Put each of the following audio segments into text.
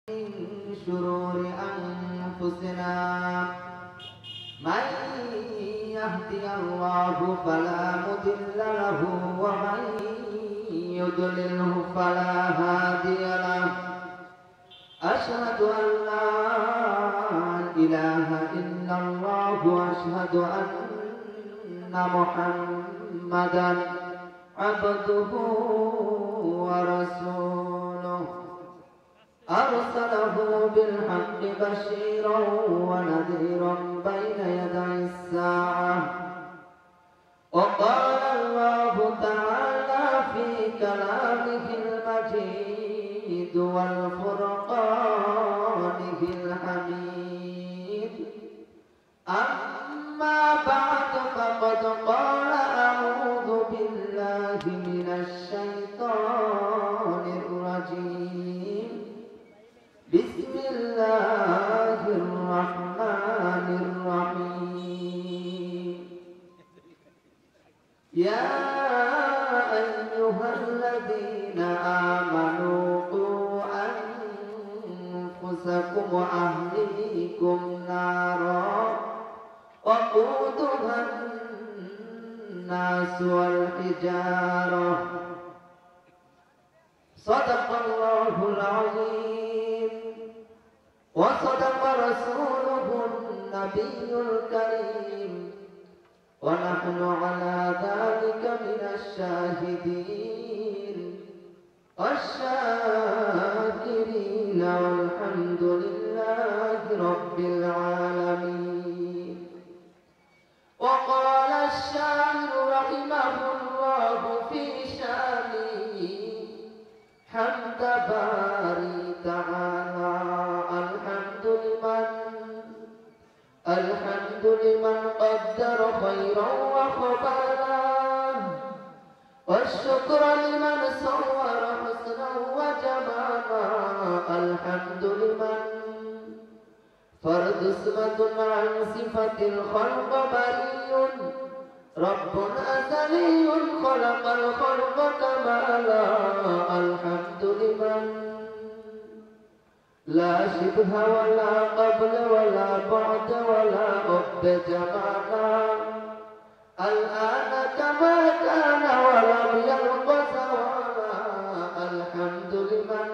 من شرور أنفسنا من يهدي الله فلا مضل له ومن يضلله فلا هادي له أشهد أن لا إله إلا الله وأشهد أن محمدا عبده ورسوله أرسله بالحق بشيرا ونذيرا بين يدي الساعة وقال الله تعالى في كلامه المجيد والفرقانه الحميد أما بعد فقد قال أعوذ بالله من الشيطان الرجيم بسم الله الرحمن الرحيم يا أيها الذين آمنوا قوا أنفسكم وأهليكم نارا وقودها الناس والحجارة صدق الله العظيم وصدق رسوله النبي الكريم ونحن على ذلك من الشاهدين والشاكرين والحمد لله رب العالمين وقال الشاعر رحمه الله في شانه حمد باري تعالى الحمد لمن قدر خيرا وخبالا والشكر لمن صور حسنا وجمالا الحمد لمن فرد اسمة عن صفة الخلق بريء رب أزلي خلق الخلق كمالا الحمد لمن لا شبه ولا قبل ولا بعد ولا أب جمالا الآن كما كان ولم يلق زوالا الحمد لمن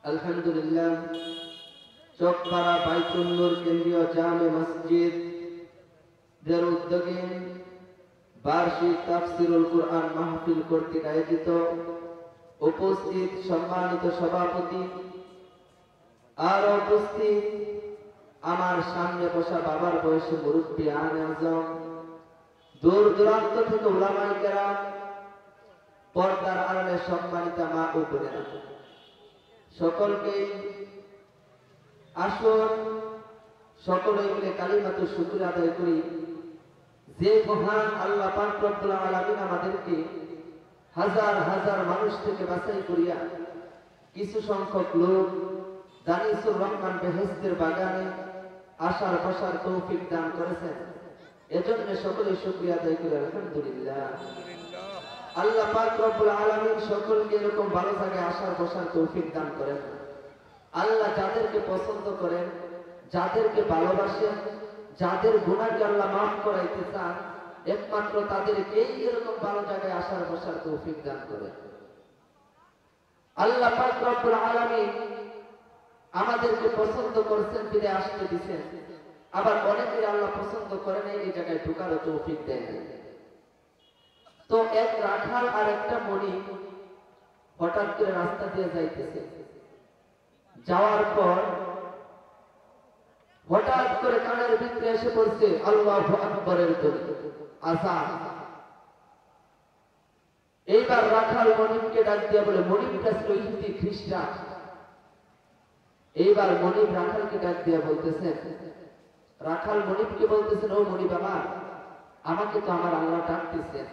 الحمد لله চকপাড়া বাইতুল নূর কেন্দ্রীয় জামে মসজিদ দের উদ্যোগে বার্ষিক তাফসীরুল কুরআন মাহফিল কর্তৃক আয়োজিত উপস্থিত সম্মানিত সভাপতি আর উপস্থিত আমার সামনে বসা বাবার বয়সে মুরব্বী আনে আজম দূর দূরান্ত থেকে উলামায়ে কেরাম পর্দার আড়ালে সম্মানিতা মা ও বোনেরা সকলকে আসুন সকলে মিলে কালিমাতু শুকর আদায় করি যে মহান আল্লাহ পাক রব্বুল আলামিন আমাদেরকে হাজার হাজার মানুষ থেকে বাছাই করিয়া কিছু সংখ্যক লোক দানিসুর রহমান বেহেশতের বাগানে আসার বসার তৌফিক দান করেছেন এজন্য সকলে শুকরিয়া আদায় করি আলহামদুলিল্লাহ আল্লাহ পাক রব্বুল আলামিন সকলকে এরকম ভালো জায়গায় আসার বসার তৌফিক দান করেন আল্লাহ যাদেরকে পছন্দ করেন যাদেরকে ভালোবাসেন যাদের গুনাহকে আল্লাহ মাফ করাইতে চান একমাত্র তাদেরকেই এরকম ভালো জায়গায় আসার বসার তৌফিক দান করেন আল্লাহ পাক রব্বুল আলামিন আমাদেরকে পছন্দ করেছেন ফিরে আসতে দিবেন আবার অনেকেই আল্লাহ পছন্দ করেন এই জায়গায় ঢোকার তৌফিক দেন তো এক রাখাল আর একটা মণি হঠাৎ করে রাস্তা দিয়ে যাইতেছে যাওয়ার পর হঠাৎ করে কানের ভিতরে এসে পড়ছে আল্লাহু আকবরের ধ্বনি আযান এইবার রাখাল মনিবকে ডাক দিয়া বলে মনিবটা ছিল ইহুদি খ্রিস্টান এইবার মনিব রাখালকে ডাক দিয়া বলতেছেন রাখাল মনিবকে বলতেছেন ও মনিব আমার আমাকে তো আমার আল্লাহ ডাকতেছেন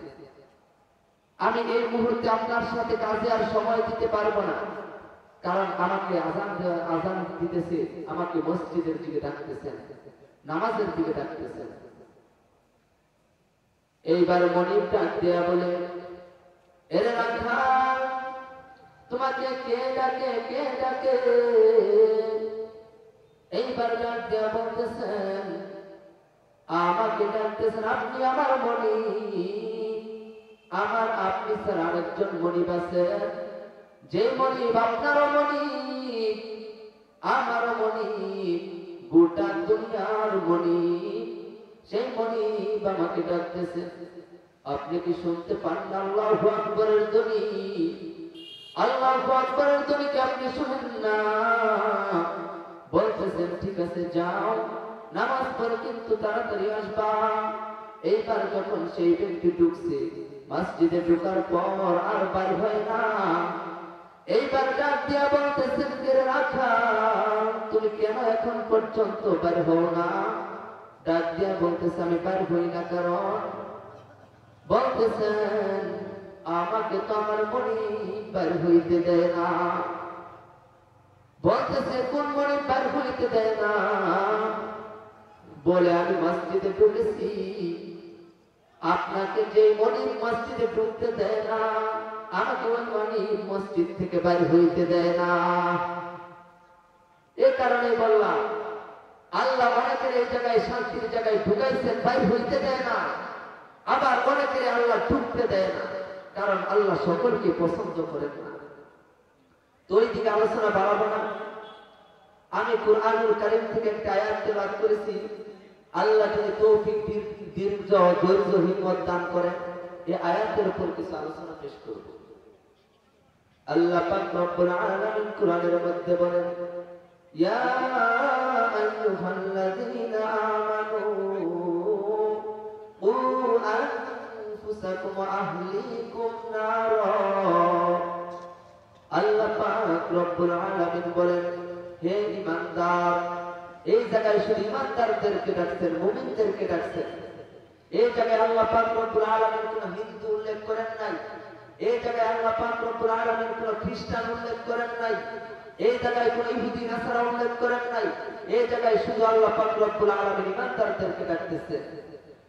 আমি এই মুহূর্তে আপনার সাথে কাজে আর সময় দিতে পারবো না কারণ আমাকে আযান দিতেছে আমাকে মসজিদের দিকে ডাকতেছেন নামাজের দিকে ডাকতেছেন এইবার মনিব ডাক দেয়া বলে এরে রাখাল তোমাকে কে ডাকে কে ডাকে। এইবার ডাক দেয়া বলতেছেন আমাকে ডাকতেছেন, আপনি আমার মনি, আমার আপনি স্যার আরেকজন মনিব আছে, যে মনিব আপনারও মনিব আমারও মনিব গোটা দুনিয়ার মনিব, সেই মনিব আমাকে ডাকতেছে। আপনি কি শুনতে পান না আল্লাহু আকবারের ধ্বনি? আল্লাহু আকবারের ধ্বনি কি আপনি শুনেন না? বলতেছেন ঠিক আছে যাও, নামাজ পড়ে কিন্তু তাড়াতাড়ি আসবা। এইবার যখন সেই ব্যক্তি ঢুকছে, মসজিদে ঢোকার পর আর বার হয় না। এইবার ডাক দিয়া বলতেছেন কে রাখা, তুমি কেন এখন পর্যন্ত বার হও না? ডাক দিয়া বলতেছে আমি বার হই না, কারণ বলতেছেন আমাকে তো আমার মনিব বার হইতে দেয় না। বলতেছে কোন মনিব বার হইতে দেয় না? বলে আমি মসজিদে ঢুকেছি, আপনাকে যে মনিব মসজিদে ঢুকতে দেয় না, আমাকে ওই মনিব মসজিদ থেকে বার হইতে দেয় না। এ কারণে বললাম আল্লাহ অনেকের এই জায়গায় শান্তির জায়গায় ঢুকাইছেন, বাইর হইতে দেয় না। আবার অনেকের আল্লাহ ঢুকতে দেয় না, কারণ আল্লাহ সকলকে পছন্দ করেন না। তো ওই দিকে আলোচনা বাড়াবো না। আমি কুরআনুল কারীম থেকে একটা আয়াত তেলাওয়াত করেছি। আল্লাহ যদি তৌফিক দীর্ঘ ধৈর্য হিম্মত দান করেন, এই আয়াতের উপর কিছু আলোচনা পেশ করব। আল্লাহ পাক রব্বুল আলামিন কুরআনের মধ্যে বলেন ইয়া আইয়ুহাল্লাযীনা আমানু কু আনফুসাকুম ওয়া আহলিকুম নারা। আল্লাহ পাক রব্বুল আলামিন বলেন হে ঈমানদার, এই জায়গায় শুধু ঈমানদারদেরকে ডাকছেন, মুমিনদেরকে ডাকছেন। এই জায়গায় আল্লাহ পাক রব্বুল আলামিন কোন হিন্দু উল্লেখ করেন নাই, এই জায়গায় আল্লাহ পাক রব্বুল আলামিন কোন খ্রিস্টান উল্লেখ করেন নাই, এই জায়গায় কোন ইহুদি নাসারা উল্লেখ করেন নাই। এই জায়গায় শুধু আল্লাহ পাক রব্বুল আলামিন ঈমানদারদেরকে ডাকতেছেন।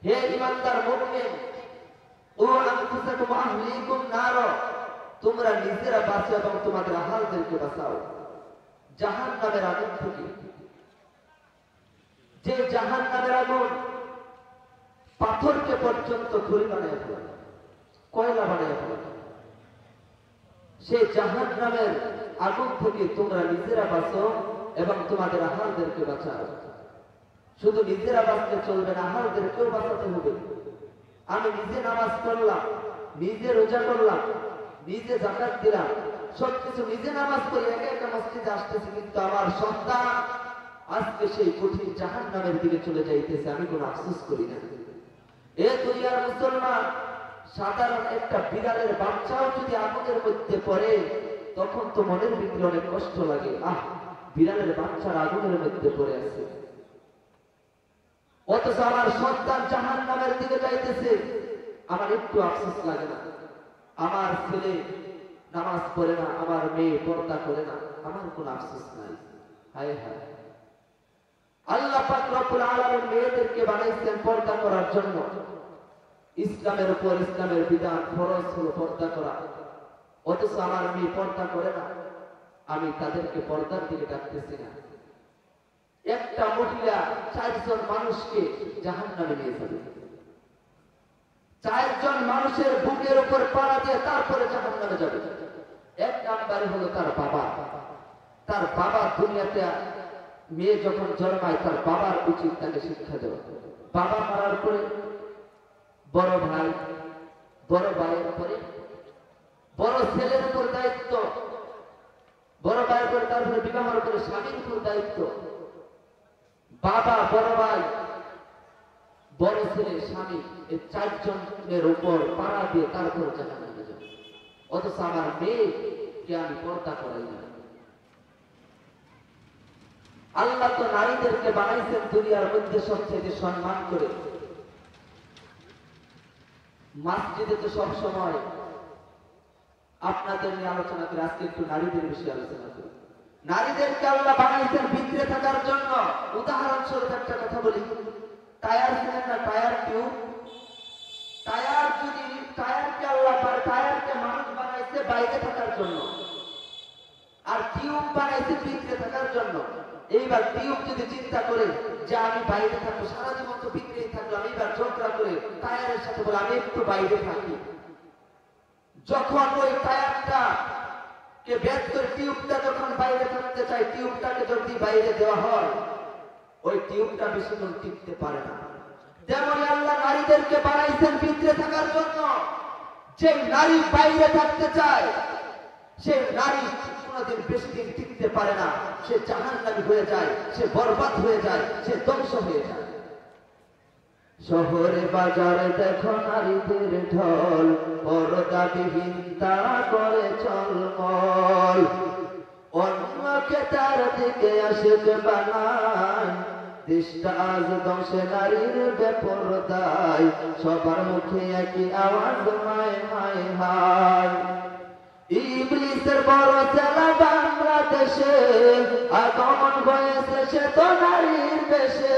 হে ঈমানদার মুমিন, ও আনফুসাকুম ওয়া আহলিকুম নার, তোমরা নিজেরা বাঁচো এবং তোমাদের আহলদেরকে বাঁচাও জাহান্নামের আগুন থেকে। যে জাহান্নামের আগুন পাথরকে পর্যন্ত খড়ি বানায় ফেলে, কয়লা বানায় ফেলে, সেই জাহান্নামের আগুন থেকে তোমরা নিজেরা বাঁচো এবং তোমাদের আহলদেরকে বাঁচাও। শুধু নিজেরা বাঁচলে চলবে না, আহলদেরকেও বাঁচাতে হবে। আমি নিজে নামাজ পড়লাম, নিজে রোজা করলাম, নিজে যাকাত দিলাম, সবকিছু নিজে নামাজ পড়ি, একা একা মসজিদে আসতেছি, কিন্তু আমার সন্তান আজকে সেই কঠিন জাহান্নামের দিকে চলে যাইতেছে, আমি কোনো আফসোস করি না। এ দুনিয়ার মুসলমান, সাধারণ একটা বিড়ালের বাচ্চাও যদি আগুনের মধ্যে পড়ে তখন তো মনের ভিতরে অনেক কষ্ট লাগে, আহ বিড়ালের বাচ্চার আগুনের মধ্যে পড়ে আছে। অথচ আমার সন্তান জাহান্নামের দিকে যাইতেছে, আমার একটু আফসোস লাগে না। আমার ছেলে নামাজ পড়ে না, আমার মেয়ে পর্দা করে না, আমার কোনো আফসোস নাই। হায় হায়, আল্লাহ পাক রব্বুল আলামিন মেয়েদেরকে বানাইছেন পর্দা করার জন্য। ইসলামের উপর ইসলামের বিধান ফরজ হলো পর্দা করা, অথচ আমার মেয়ে পর্দা করে না, আমি তাদেরকে পর্দার দিকে ডাকতেছি না। একটা মহিলা 4 জন মানুষকে জাহান্নামে নিয়ে যাবে, 4 জন মানুষের বুকের উপর পাড়া দিয়ে তারপরে জাহান্নামে যাবে। এক নাম্বারে হলো তার বাবা। তার বাবা দুনিয়াতে মেয়ে যখন জন্মায় তার বাবার উচিত তাকে শিক্ষা দেওয়া। বাবা মারার পরে বড় ভাই, বড় ভাইয়ের পরে বড় ছেলের উপর দায়িত্ব, বড় ভাইয়ের পরে তারপরে বিবাহের পরে স্বামীর উপর দায়িত্ব। বাবা, বড় ভাই, বড় ছেলে, স্বামী, এই 4 জনের উপর পাড়া দিয়ে তারপর জাহান্নামে যাবে। অথচ আমার মেয়েকে আমি পর্দা করাই না। আল্লাহ তো নারীদেরকে বানাইছেন দুনিয়ার মধ্যে সবচেয়ে সম্মান করে। মসজিদে তো সব সময় আপনাদের নিয়ে আলোচনা করে, আজকে একটু নারীদের বিষয়ে আলোচনা করি। নারীদেরকে আল্লাহ বানাইছেন ভিতরে থাকার জন্য। উদাহরণস্বরূপ একটা কথা বলি, টায়ার কিনেন না, টায়ার টিউব, টায়ার যদি টায়ারকে আল্লাহ টায়ারকে মানুষ বানাইছে বাইরে থাকার জন্য, আর টিউব বানাইছে ভিতরে থাকার জন্য। এইবার টিউব যদি চিন্তা করে যে আমি বাইরে থাকবো, সারা জীবন তো ভিতরেই থাকলাম, এইবার ঝগড়া করে টায়ারের সাথে বলে আমি একটু বাইরে থাকি। যখন ওই টায়ারটা কে বের করে টিউবটা যখন বাইরে থাকতে চায়, টিউবটাকে যদি বাইরে দেওয়া হয়, ওই টিউবটা বেশিক্ষণ টিকতে পারে না। তেমনি আল্লাহ নারীদেরকে বানাইছেন ভিতরে থাকার জন্য। যে নারী বাইরে থাকতে চায়, সে নারী কোনদিন বেশি দিন টিকতে পারে না। সে জাহান্নামী হয়ে যায়, সে বরবাদ হয়ে যায়, সে ধ্বংস হয়ে যায়। শহরে বাজারে দেখো নারীদের ঢল, পর্দাবিহীন তারা করে চলমল। অন্যকে তার দিকে আশিক বানায়, দেশটা আজ ধ্বংসে নারীর বেপরদায়। সবার মুখে একই আওয়াজ, হায় হায় হায়। ইবলিসের বড় চালা বাংলাদেশে, আগমন হয়েছে সে তো নারীর বেশে।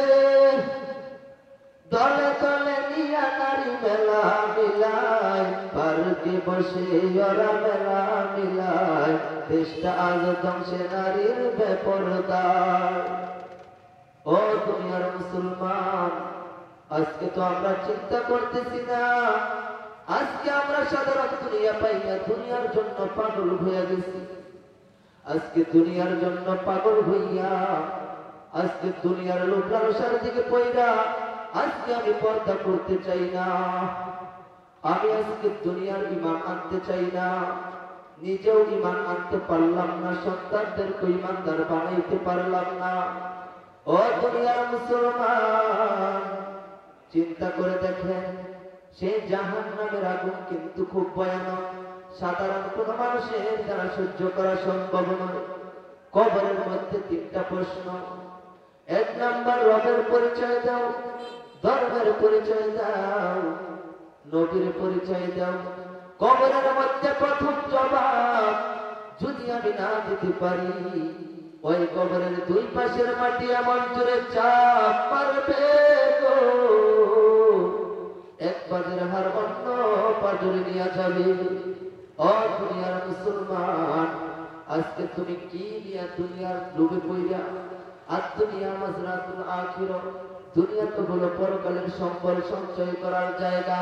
দলে দলে নিয়া নারী মেলা মিলায়, পার্কে বসে ওরা মেলা মিলায়। দেশটা আজ ধ্বংসে নারীর বেপরদায়। ও দুনিয়ার মুসলমান, আজকে তো আমরা চিন্তা করতেছি না। আজকে আমরা সাধারণ দুনিয়া পাইয়া দুনিয়ার জন্য পাগল হইয়া গেছি। আজকে দুনিয়ার জন্য পাগল হইয়া, আজকে দুনিয়ার লোক লালসার দিকে পইরা, আজকে আমি পর্দা করতে চাই না। আমি আজকে দুনিয়ার ঈমান আনতে চাই না। নিজেও ঈমান আনতে পারলাম না, সন্তানদেরকে ঈমানদার বানাইতে পারলাম না। ও দুনিয়ার মুসলমান, চিন্তা করে দেখেন, সেই জাহান্নামের আগুন কিন্তু খুব ভয়ানক। সাধারণ কোন মানুষের দ্বারা সহ্য করা সম্ভব নয়। কবরের মধ্যে তিনটা প্রশ্ন। এক নাম্বার, রবের পরিচয় দাও, ধর্মের পরিচয় দাও, নবীর পরিচয় দাও। কবরের মধ্যে প্রথম জবাব যদি আমি না দিতে পারি, ওই কবরের দুই পাশের মাটি এমন জোরে চাপ মারবে গো, এক পাজের হার অন্য পাজরে নিয়ে যাবে। ও দুনিয়ার মুসলমান, আজকে তুমি কি নিয়ে দুনিয়ার লোভে পইরা? আর দুনিয়া মাজরাতুল আখিরা, দুনিয়া তো হলো পরকালের সম্পদ সঞ্চয় করার জায়গা।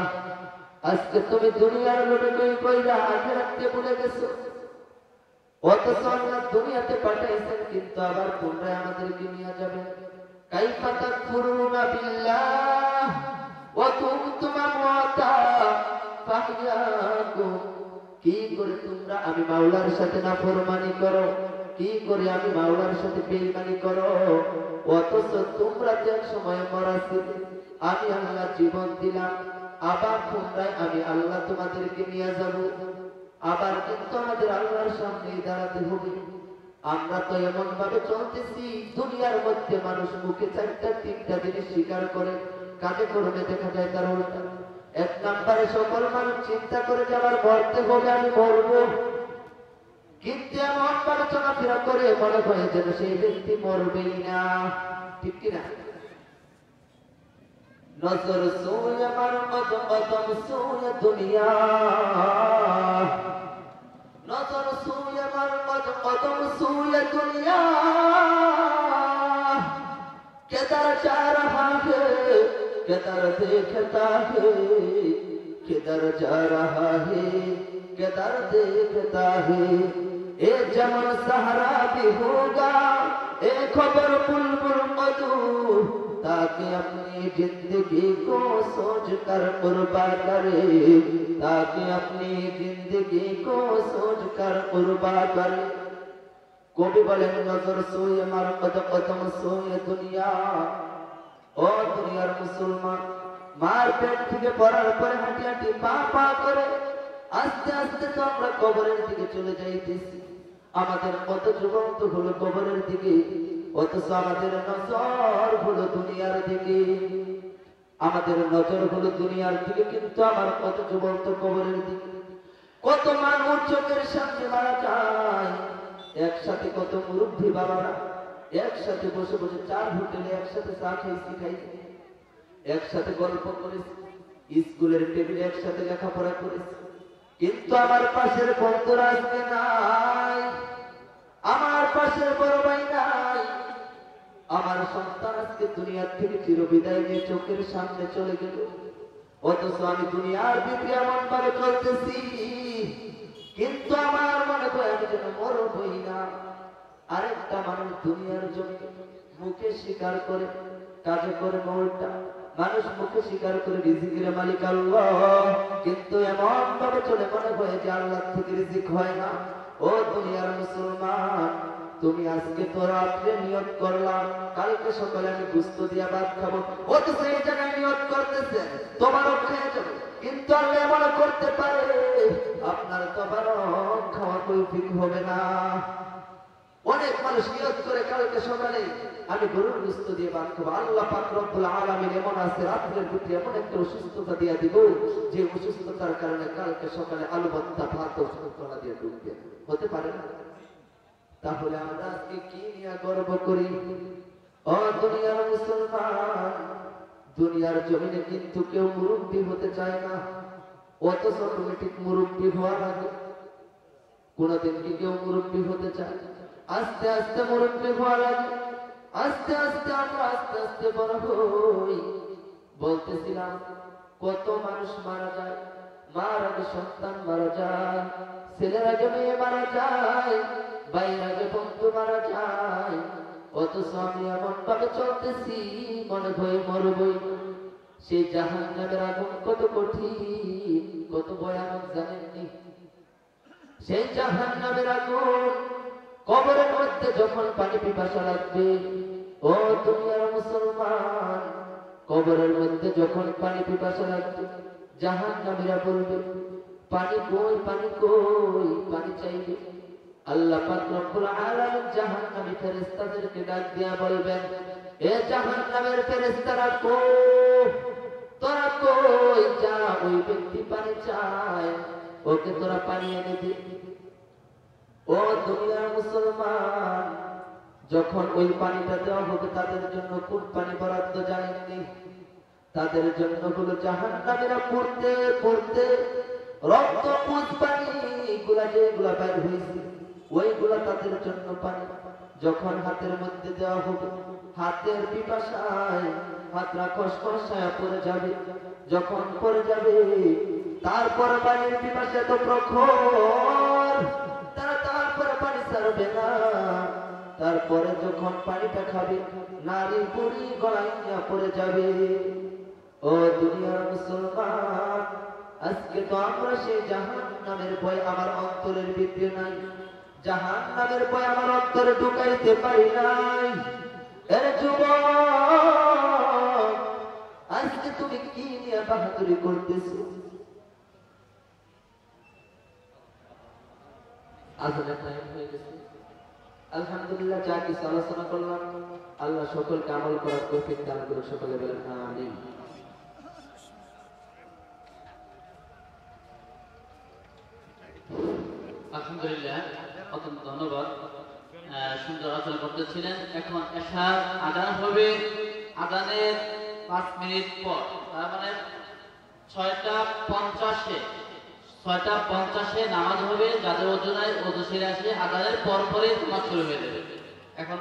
আজকে তুমি দুনিয়ার লোভে পইরা আখিরাতকে ভুলে গেছো। অথচ আল্লাহ দুনিয়াতে পাঠাইছেন, কিন্তু আবার পুনরায় আমাদেরকে নিয়ে যাবেন। কাইফা তাকফুরুনা বিল্লাহ ওয়া কুনতুম আমওয়াতা ফাহইয়াকুম। কি করে তোমরা আমি মাওলার সাথে নাফরমানি করো, কি করে আমি মাওলার সাথে বেঈমানি করো, অথচ তোমরা যে এক সময় মরা ছিলে, আমি আল্লাহ জীবন দিলাম, আবার পুনরায় আমি আল্লাহ তোমাদেরকে নিয়ে যাব। আবার কিন্তু আমাদের আল্লাহর সামনে দাঁড়াতে হবে। আমরা তো এমন ভাবে চলতেছি, দুনিয়ার মধ্যে মানুষ মুখে চারটা তিনটা জিনিস স্বীকার করে, কাজে করবে দেখা যায় তার উল্টা। এক নম্বরে সকল মানুষ চিন্তা করে যে আমার মরতে হবে, আমি মরবো, কিন্তু এমন ভাবে চলাফেরা করে মনে হয় যেন সেই ব্যক্তি মরবেই না। ঠিক কিনা? নজর সোয় আমার কদম সোয় দুনিয়া, নজর সোয় আমার কদম সোয় দুনিয়া। किधर जा रहा है, किधर देखता है, किधर जा रहा है, किधर देखता है। ए जमन सहारा भी होगा, ए खबर बुलबुल मधु, ताकि अपनी जिंदगी को सोच कर कुर्बान करे, ताकि अपनी जिंदगी को सोच कर कुर्बान करे। কবি বলেন, নজর সোয়ে মার কদম সোয়ে দুনিয়া। ও দুনিয়ার মুসলমান, মার পেট থেকে পড়ার পরে হাঁটি হাঁটি পা পা করে আস্তে আস্তে তো আমরা কবরের দিকে চলে যাইতেছি। আমাদের কত যুবক হলো কবরের দিকে, অথচ আমাদের নজর হলো দুনিয়ার দিকে। আমাদের নজর হলো দুনিয়ার দিকে, কিন্তু আমার কত যুবক কবরের দিকে। কত মানুষ চোখের সামনে মারা যায়। একসাথে কত মুরব্বী বাবারা একসাথে বসে বসে চার হোটেলে একসাথে চা খাইছি, একসাথে গল্প করেছি, স্কুলের টেবিলে একসাথে লেখাপড়া করেছি, কিন্তু আমার পাশের বন্ধুরা আজকে নাই। আমার সন্তান আজকে দুনিয়ার থেকে চিরবিদায় নিয়ে চোখের সামনে চলে গেল, অথচ আমি দুনিয়ার ভিতরে এমন ভাবে চলতেছি, কিন্তু আমার মনে হয় আমি যেন মরবই না। আরেকটা মানুষ দুনিয়ার জন্য মুখে স্বীকার করে, কাজে করে মরটা। মানুষ মুখে স্বীকার করে রিজিকের মালিক আল্লাহ, কিন্তু এমন ভাবে চলে মনে হয় যে আল্লাহ থেকে রিজিক হয় না। ও দুনিয়ার মুসলমান, তুমি আজকে তো রাত্রে নিয়ত করলাম কালকে সকালে আমি গুস্ত দিয়া ভাত খাবো, অথচ এই জায়গায় নিয়ত করতেছে তোমারও খেয়ে যাবে, কিন্তু আল্লাহ এমন করতে পারে আপনার তোমারও খাওয়া তৌফিক হবে না। অনেক মানুষ নিয়ত করে কালকে সকালে আমি গরুর গুস্ত দিয়ে ভাত খাবো, আল্লাহ পাক রব্বুল আলামিন এমন আছে রাত্রের ভিতরে এমন একটা অসুস্থতা দিয়া দিব যে অসুস্থতার কারণে কালকে সকালে আলু ভর্তা ভাত অসুস্থতা দিয়ে ঢুকবে, হতে পারে না? তাহলে আমরা আজকে কি নিয়ে গর্ব করি? ও দুনিয়ার মুসলমান, দুনিয়ার জমিনে কিন্তু কেউ মুরব্বী হতে চায় না, অথচ অটোমেটিক মুরব্বী হওয়া লাগে। কোনদিন কি কেউ মুরব্বী হতে চায়? আস্তে আস্তে মুরব্বী হওয়া লাগে, আস্তে আস্তে আমরা আস্তে আস্তে বড় হই। বলতেছিলাম কত মানুষ মারা যায়, মার আগে সন্তান মারা যায়, ছেলের আগে মেয়ে মারা যায়, ভাইয়ের আগে বন্ধু মারা যায়, অথচ আমি এমন ভাবে চলতেছি মনে হয় মরবই। সেই জাহান্নামের আগুন কত কঠিন, কত ভয়ানক জানেননি? সেই জাহান্নামের আগুন কবরের মধ্যে যখন পানি পিপাসা লাগবে, ও দুনিয়ার মুসলমান, কবরের মধ্যে যখন পানি পিপাসা লাগবে জাহান্নামীরা বলবে পানি কই, পানি কই, পানি চাইবে। আল্লাহ পাক রব্বুল আলামিন জাহান্নামী ফেরেশতাদেরকে ডাক দিয়া বলবেন, এ জাহান্নামের ফেরেশতারা কই, তোরা কই, যা ওই ব্যক্তি পানি চায় ওকে তোরা পানি এনে দে। ও দুনিয়ার মুসলমান, যখন ওই পানিটা দেওয়া হবে তাদের জন্য কোন পানি বরাদ্দ জানেননি? তাদের জন্য হলো জাহান্নামীরা পড়তে পড়তে রক্ত পুঁজ পানি গুলা যেগুলা বের হয়েছে ওইগুলা তাদের জন্য পানি। যখন হাতের মধ্যে দেওয়া হবে হাতের পিপাসায় হাতরা খসখসায় পড়ে যাবে, যখন পড়ে যাবে তারপর পানির পিপাসা তো প্রখর, তারা তারপরে পানি ছাড়বে না। তারপরে যখন পানিটা খাবে নারী বুড়ি গলায় নিয়ে পড়ে যাবে। ও দুনিয়ার মুসলমান, আজকে তো আমরা সেই জাহান্নামের ভয় আমার অন্তরের ভিতরে নাই, জাহান্নামের ভয় আমার অন্তরে ঢুকাইতে পারি নাই। এর যুবক, আজকে তুমি কি নিয়ে বাহাদুরি করতেছো? আজানের টাইম হয়ে গেছে। আলহামদুলিল্লাহ, যা কিছু আলোচনা করলাম আল্লাহ সকলকে আমল করার তৌফিক দান করুন। সকলে বলেন আমিন। আলহামদুলিল্লাহ, অত্যন্ত ধন্যবাদ। সুন্দর আলোচনা করতেছিলেন। এখন এশার আযান হবে, আযানের 5 মিনিট পর, তার মানে 6:50 নামাজ হবে। যাদের ওজু নাই ওজু সেরে আসে, আযানের পর পরই নামাজ শুরু হয়ে যাবে। এখন